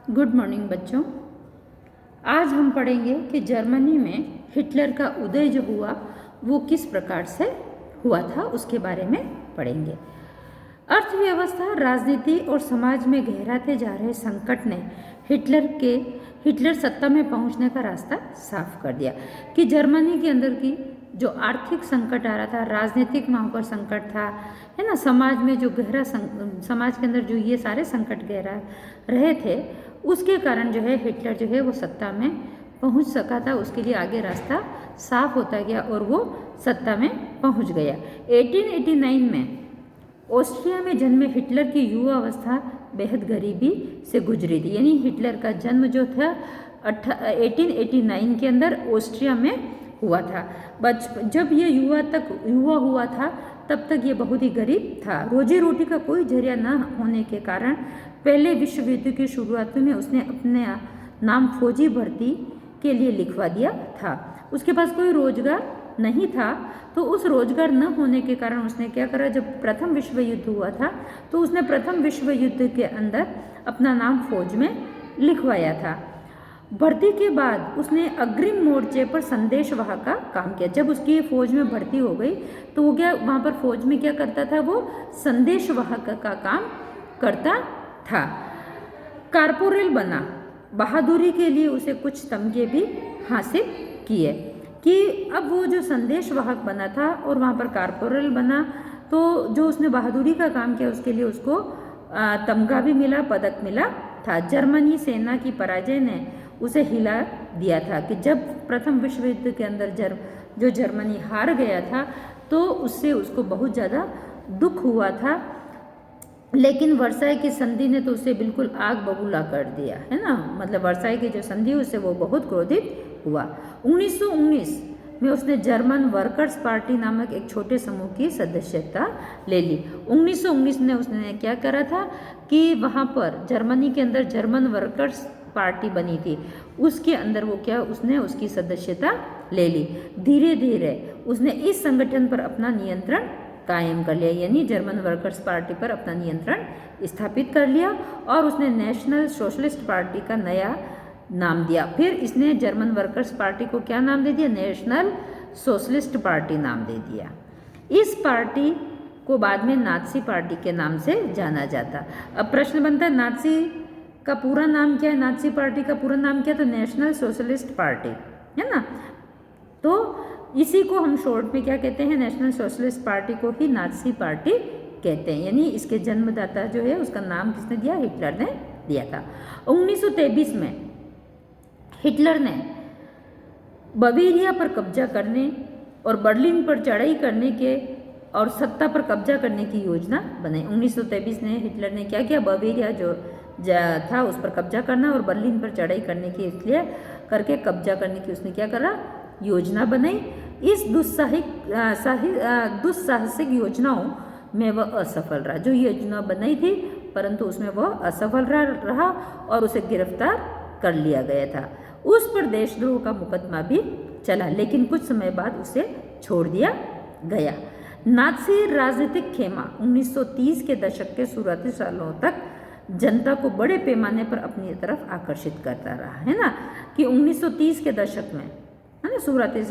Good morning बच्चों। आज हम पढ़ेंगे कि जर्मनी में हिटलर का उदय जो हुआ वो किस प्रकार से हुआ था, उसके बारे में पढ़ेंगे। अर्थव्यवस्था, राजनीति और समाज में गहराते जा रहे संकट ने हिटलर सत्ता में पहुंचने का रास्ता साफ कर दिया कि जर्मनी के अंदर की जो आर्थिक संकट आ रहा था, राजनीतिक वहाँ पर संकट था, है ना, समाज में जो समाज के अंदर जो ये सारे संकट गहरा रहे थे, उसके कारण जो है हिटलर जो है वो सत्ता में पहुंच सका था। उसके लिए आगे रास्ता साफ होता गया और वो सत्ता में पहुंच गया। 1889 में ऑस्ट्रिया में जन्मे हिटलर की युवा अवस्था बेहद गरीबी से गुजरी थी। यानी हिटलर का जन्म जो था 1889 के अंदर ऑस्ट्रिया में हुआ था। जब ये युवा हुआ था तब तक ये बहुत ही गरीब था। रोजी रोटी का कोई जरिया न होने के कारण पहले विश्व युद्ध की शुरुआत में उसने अपने नाम फौजी भर्ती के लिए लिखवा दिया था। उसके पास कोई रोजगार नहीं था, तो उस रोजगार न होने के कारण उसने क्या करा, जब प्रथम विश्व युद्ध हुआ था तो उसने प्रथम विश्व युद्ध के अंदर अपना नाम फौज में लिखवाया था। भर्ती के बाद उसने अग्रिम मोर्चे पर संदेशवाहक का काम किया। जब उसकी फौज में भर्ती हो गई तो वो क्या वहाँ पर फौज में क्या करता था, वो संदेशवाहक का काम करता था। कारपोरेल बना। बहादुरी के लिए उसे कुछ तमगे भी हासिल किए कि अब वो जो संदेशवाहक बना था और वहाँ पर कारपोरेल बना, तो जो उसने बहादुरी का काम किया उसके लिए उसको तमगा भी मिला, पदक मिला था। जर्मनी सेना की पराजय ने उसे हिला दिया था कि जब प्रथम विश्व युद्ध के अंदर जो जर्मनी हार गया था तो उससे उसको बहुत ज़्यादा दुख हुआ था। लेकिन वर्साई की संधि ने तो उसे बिल्कुल आग बबूला कर दिया, है ना। मतलब वर्साई की जो संधि उससे वो बहुत क्रोधित हुआ। 1919 में उसने जर्मन वर्कर्स पार्टी नामक एक छोटे समूह की सदस्यता ले ली। 1919 में उसने क्या करा था कि वहाँ पर जर्मनी के अंदर जर्मन वर्कर्स पार्टी बनी थी, उसके अंदर वो क्या, उसने उसकी सदस्यता ले ली। धीरे धीरे उसने इस संगठन पर अपना नियंत्रण कायम कर लिया, यानी जर्मन वर्कर्स पार्टी पर अपना नियंत्रण स्थापित कर लिया और उसने नेशनल सोशलिस्ट पार्टी का नया नाम दिया। फिर इसने जर्मन वर्कर्स पार्टी को क्या नाम दे दिया, नेशनल सोशलिस्ट पार्टी नाम दे दिया। इस पार्टी को बाद में नाज़ी पार्टी के नाम से जाना जाता। अब प्रश्न बनता है, नाज़ी का पूरा नाम क्या है, नाज़ी पार्टी का पूरा नाम क्या है, तो नेशनल सोशलिस्ट पार्टी, है ना। तो इसी को हम शॉर्ट में क्या कहते हैं, नेशनल सोशलिस्ट पार्टी को ही नाज़ी पार्टी कहते हैं। यानी इसके जन्मदाता जो है उसका नाम किसने दिया, हिटलर ने दिया था। 1923 में हिटलर ने बवेरिया पर कब्जा करने और बर्लिन पर चढ़ाई करने के और सत्ता पर कब्जा करने की योजना बनाई। 1923 में हिटलर ने क्या किया, बवेरिया जो था उस पर कब्जा करना और बर्लिन पर चढ़ाई करने की, इसलिए करके कब्जा करने की उसने क्या करा, योजना बनाई। इस दुस्साहसिक योजनाओं में वह असफल रहा। जो योजना बनाई थी परंतु उसमें वह असफल रहा और उसे गिरफ्तार कर लिया गया था। उस पर देशद्रोह का मुकदमा भी चला, लेकिन कुछ समय बाद उसे छोड़ दिया गया। नाज़ी राजनीतिक खेमा 1930 के दशक के शुरुआती सालों तक जनता को बड़े पैमाने पर अपनी तरफ आकर्षित करता रहा, है ना। कि 1930 के दशक में, है ना, शुरुआती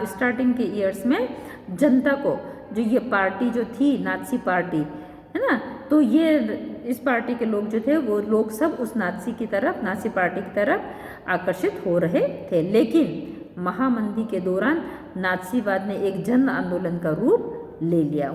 स्टार्टिंग के ईयर्स में जनता को जो ये पार्टी जो थी नाज़ी पार्टी, है ना, तो ये इस पार्टी के लोग जो थे वो लोग सब उस नाज़ी पार्टी की तरफ आकर्षित हो रहे थे। लेकिन महामंदी के दौरान नाज़ीवाद ने एक जन आंदोलन का रूप ले लिया।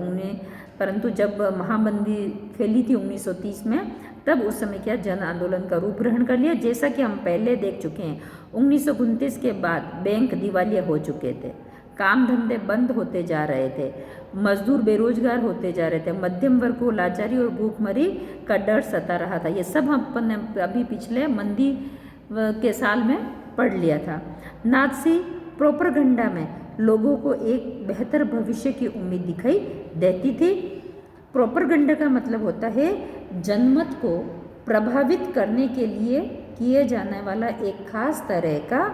परंतु जब महामंदी फैली थी 1930 में, तब उस समय क्या जन आंदोलन का रूप ग्रहण कर लिया। जैसा कि हम पहले देख चुके हैं, 1929 के बाद बैंक दिवालिया हो चुके थे, काम धंधे बंद होते जा रहे थे, मजदूर बेरोजगार होते जा रहे थे, मध्यम वर्ग को लाचारी और भूखमरी का डर सता रहा था। ये सब अपन ने अभी पिछले मंदी के साल में पढ़ लिया था। नाज़ी प्रोपेगेंडा में लोगों को एक बेहतर भविष्य की उम्मीद दिखाई देती थी। प्रोपेगेंडा का मतलब होता है जनमत को प्रभावित करने के लिए किए जाने वाला एक खास तरह का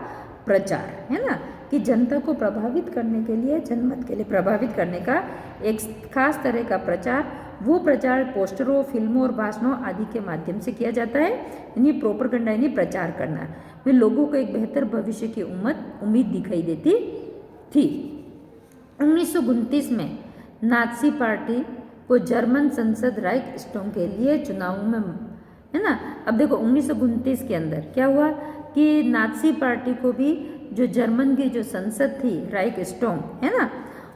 प्रचार, है ना, कि जनता को प्रभावित करने के लिए, जनमत के लिए प्रभावित करने का एक खास तरह का प्रचार वो प्रचार पोस्टरों, फिल्मों और भाषणों आदि के माध्यम से किया जाता है, यानी प्रोपेगेंडा यानी प्रचार करना, में लोगों को एक बेहतर भविष्य की उम्मीद दिखाई देती थी। 1929 में नाज़ी पार्टी को जर्मन संसद राइक्सटैग के लिए चुनावों में, है ना। अब देखो 1929 के अंदर क्या हुआ कि नाज़ी पार्टी को भी जो जर्मन की जो संसद थी राइक्सटैग, है ना,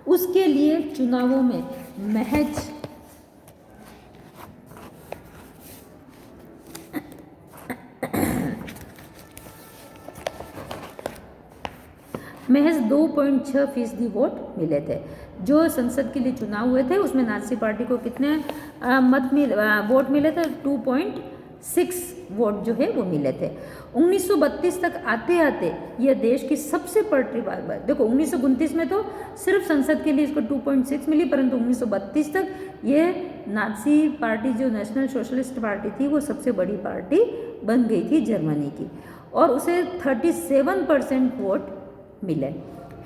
उसके लिए चुनावों में महज 2.6% वोट मिले थे। जो संसद के लिए चुनाव हुए थे उसमें नाज़ी पार्टी को कितने वोट मिले थे? 2.6 वोट जो है वो मिले थे। 1932 तक आते आते यह देश की सबसे बड़ी बात, देखो 1929 में तो सिर्फ संसद के लिए इसको 2.6 मिली, परंतु 1932 तक ये नाज़ी पार्टी जो नेशनल सोशलिस्ट पार्टी थी वो सबसे बड़ी पार्टी बन गई थी जर्मनी की, और उसे 37% वोट मिले।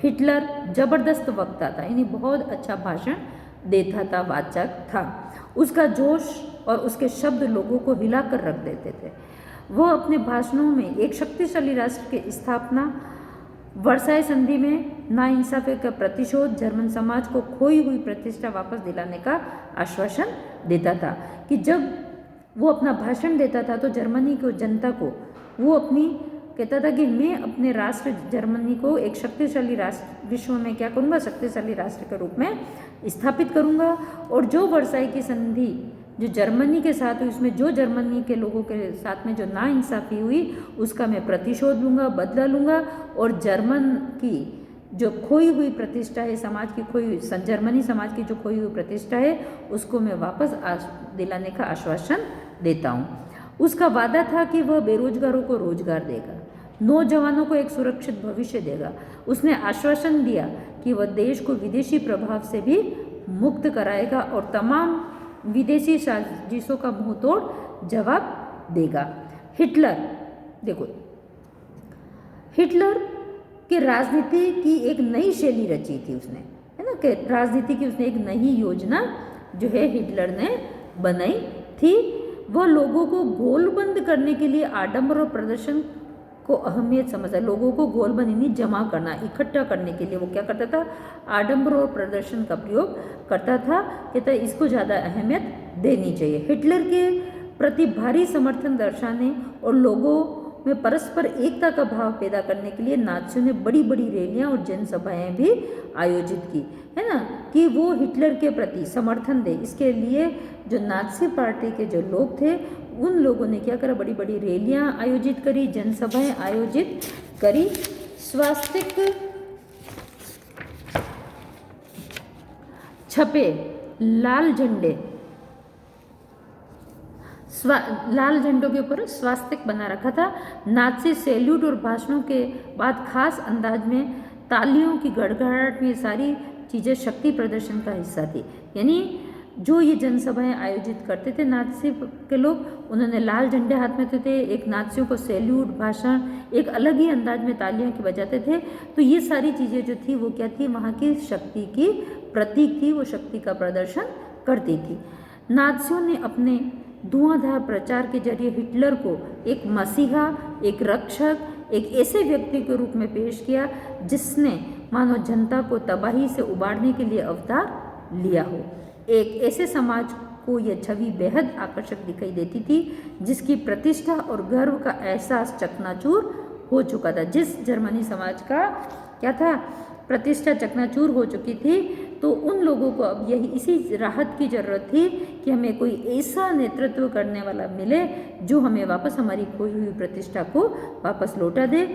हिटलर जबरदस्त वक्ता था, यानी बहुत अच्छा भाषण देता था, वाचक था। उसका जोश और उसके शब्द लोगों को हिलाकर रख देते थे। वह अपने भाषणों में एक शक्तिशाली राष्ट्र की स्थापना, वर्साई संधि में नाइंसाफी का प्रतिशोध, जर्मन समाज को खोई हुई प्रतिष्ठा वापस दिलाने का आश्वासन देता था। कि जब वो अपना भाषण देता था तो जर्मनी को जनता को वो अपनी कहता था कि मैं अपने राष्ट्र जर्मनी को एक शक्तिशाली राष्ट्र, विश्व में क्या करूँगा, शक्तिशाली राष्ट्र के रूप में स्थापित करूँगा, और जो वर्साई की संधि जो जर्मनी के साथ हुई उसमें जो जर्मनी के लोगों के साथ में जो नाइंसाफ़ी हुई उसका मैं प्रतिशोध लूँगा, बदला लूँगा, और जर्मन की जो खोई हुई प्रतिष्ठा है, समाज की खोई हुई, जर्मनी समाज की जो खोई हुई प्रतिष्ठा है उसको मैं वापस दिलाने का आश्वासन देता हूँ। उसका वादा था कि वह बेरोजगारों को रोजगार देगा, नौजवानों को एक सुरक्षित भविष्य देगा। उसने आश्वासन दिया कि वह देश को विदेशी प्रभाव से भी मुक्त कराएगा और तमाम विदेशी साजिशों का मुंहतोड़ जवाब देगा। हिटलर, देखो हिटलर के राजनीति की एक नई शैली रची थी उसने, है ना, कि राजनीति की उसने एक नई योजना जो है हिटलर ने बनाई थी। वह लोगों को गोलबंद करने के लिए आडंबर और प्रदर्शन को अहमियत समझता है। लोगों को गोलबंद यानी जमा करना, इकट्ठा करने के लिए वो क्या करता था? आडंबर और प्रदर्शन का प्रयोग करता था। कहता है इसको ज़्यादा अहमियत देनी चाहिए। हिटलर के प्रति भारी समर्थन दर्शाने और लोगों में परस्पर एकता का भाव पैदा करने के लिए नाज़ियों ने बड़ी बड़ी रैलियां और जनसभाएं भी आयोजित की, है ना, कि वो हिटलर के प्रति समर्थन दे। इसके लिए जो नाज़ी पार्टी के जो लोग थे उन लोगों ने क्या करा? बड़ी बड़ी रैलियां आयोजित करी, जनसभाएं आयोजित करी। स्वास्तिक छपे, लाल झंडे, लाल झंडों के ऊपर स्वास्तिक बना रखा था। नाज़ी सैल्यूट और भाषणों के बाद खास अंदाज में तालियों की गड़गड़ाहट में सारी चीज़ें शक्ति प्रदर्शन का हिस्सा थी। यानी जो ये जनसभाएं आयोजित करते थे नाज़ी के लोग, उन्होंने लाल झंडे हाथ में थे, एक नाज़ियों को सैल्यूट, भाषण एक अलग ही अंदाज में तालियां की बजाते थे। तो ये सारी चीज़ें जो थी वो क्या थी? वहाँ की शक्ति की प्रतीक थी, वो शक्ति का प्रदर्शन करती थी। नाज़ियों ने अपने धुआंधार प्रचार के जरिए हिटलर को एक मसीहा, एक रक्षक, एक ऐसे व्यक्ति के रूप में पेश किया जिसने मानो जनता को तबाही से उबारने के लिए अवतार लिया हो। एक ऐसे समाज को यह छवि बेहद आकर्षक दिखाई देती थी जिसकी प्रतिष्ठा और गर्व का एहसास चकनाचूर हो चुका था। जिस जर्मनी समाज का क्या था? प्रतिष्ठा चकनाचूर हो चुकी थी। तो उन लोगों को अब यही इसी राहत की ज़रूरत थी कि हमें कोई ऐसा नेतृत्व करने वाला मिले जो हमें वापस हमारी खोई हुई प्रतिष्ठा को वापस लौटा दे,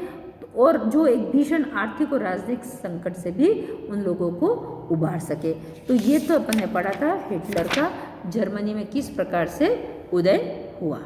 और जो एक भीषण आर्थिक और राजनीतिक संकट से भी उन लोगों को उबार सके। तो ये तो अपन ने पढ़ा था हिटलर का जर्मनी में किस प्रकार से उदय हुआ।